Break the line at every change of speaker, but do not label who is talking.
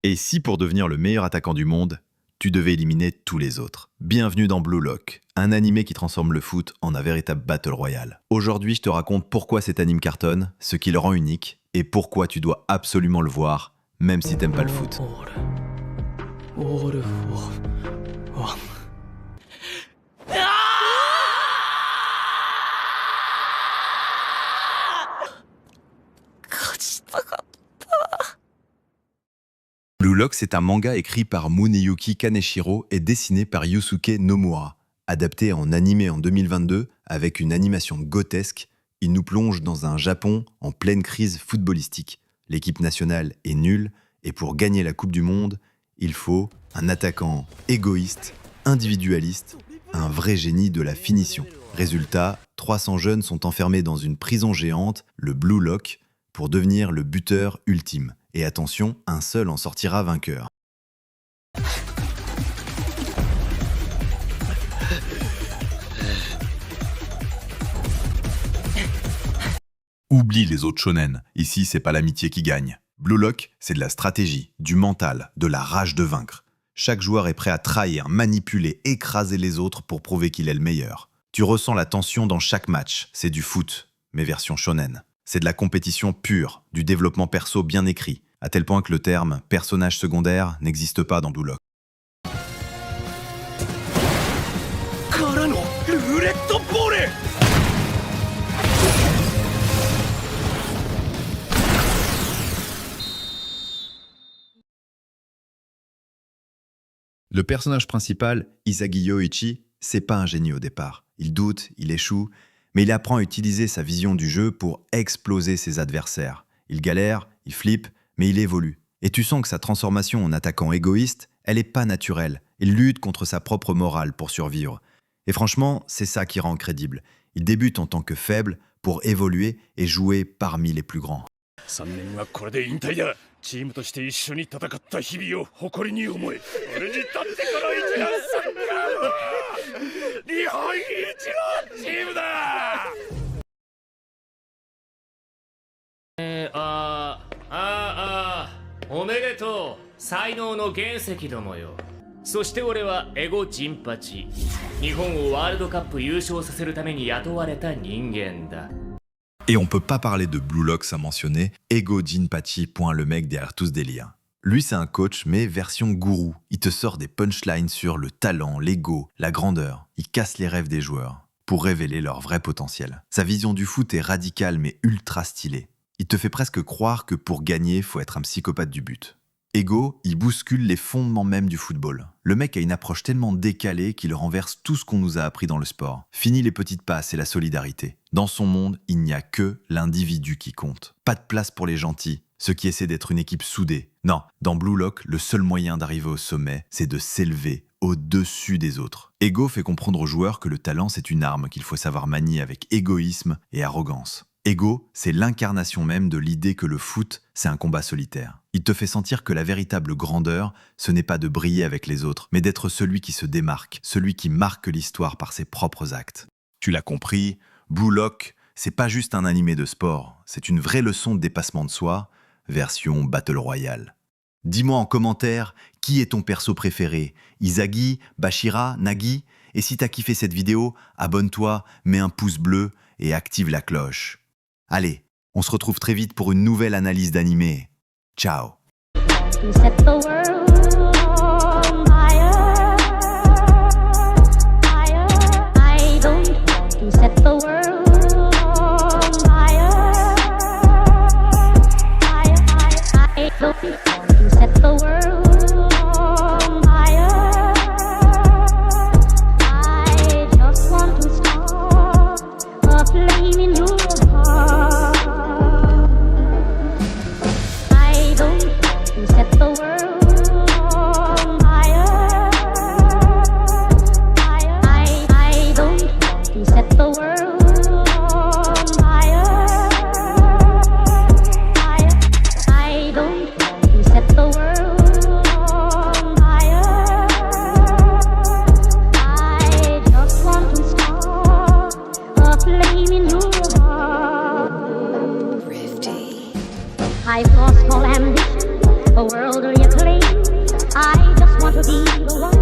Et si pour devenir le meilleur attaquant du monde, tu devais éliminer tous les autres? Bienvenue dans Blue Lock, un animé qui transforme le foot en un véritable battle royale. Aujourd'hui, je te raconte pourquoi cet anime cartonne, ce qui le rend unique, et pourquoi tu dois absolument le voir, même si t'aimes pas le foot. Blue Lock, c'est un manga écrit par Muneyuki Kaneshiro et dessiné par Yusuke Nomura. Adapté en animé en 2022, avec une animation grotesque, il nous plonge dans un Japon en pleine crise footballistique. L'équipe nationale est nulle, et pour gagner la Coupe du Monde, il faut un attaquant égoïste, individualiste, un vrai génie de la finition. Résultat, 300 jeunes sont enfermés dans une prison géante, le Blue Lock, pour devenir le buteur ultime. Et attention, un seul en sortira vainqueur. Oublie les autres shonen, ici c'est pas l'amitié qui gagne. Blue Lock, c'est de la stratégie, du mental, de la rage de vaincre. Chaque joueur est prêt à trahir, manipuler, écraser les autres pour prouver qu'il est le meilleur. Tu ressens la tension dans chaque match, c'est du foot, mais version shonen. C'est de la compétition pure, du développement perso bien écrit, à tel point que le terme « personnage secondaire » n'existe pas dans Blue Lock. Le personnage principal, Isagi Yoichi, c'est pas un génie au départ. Il doute, il échoue, mais il apprend à utiliser sa vision du jeu pour exploser ses adversaires. Il galère, il flippe, mais il évolue. Et tu sens que sa transformation en attaquant égoïste, elle est pas naturelle. Il lutte contre sa propre morale pour survivre. Et franchement, c'est ça qui rend crédible. Il débute en tant que faible pour évoluer et jouer parmi les plus grands. Et on peut pas parler de Blue Lock sans mentionner Ego Jinpachi, le mec derrière tout ce délire. Lui, c'est un coach, mais version gourou. Il te sort des punchlines sur le talent, l'ego, la grandeur. Il casse les rêves des joueurs pour révéler leur vrai potentiel. Sa vision du foot est radicale, mais ultra stylée. Il te fait presque croire que pour gagner, faut être un psychopathe du but. Ego, il bouscule les fondements même du football. Le mec a une approche tellement décalée qu'il renverse tout ce qu'on nous a appris dans le sport. Fini les petites passes et la solidarité. Dans son monde, il n'y a que l'individu qui compte. Pas de place pour les gentils, ceux qui essaient d'être une équipe soudée. Non, dans Blue Lock, le seul moyen d'arriver au sommet, c'est de s'élever au-dessus des autres. Ego fait comprendre aux joueurs que le talent, c'est une arme qu'il faut savoir manier avec égoïsme et arrogance. Ego, c'est l'incarnation même de l'idée que le foot, c'est un combat solitaire. Il te fait sentir que la véritable grandeur, ce n'est pas de briller avec les autres, mais d'être celui qui se démarque, celui qui marque l'histoire par ses propres actes. Tu l'as compris, Blue Lock, c'est pas juste un animé de sport, c'est une vraie leçon de dépassement de soi, version Battle Royale. Dis-moi en commentaire, qui est ton perso préféré? Isagi, Bashira, Nagi? Et si t'as kiffé cette vidéo, abonne-toi, mets un pouce bleu et active la cloche. Allez, on se retrouve très vite pour une nouvelle analyse d'animé. Ciao.
Set the world never be the one.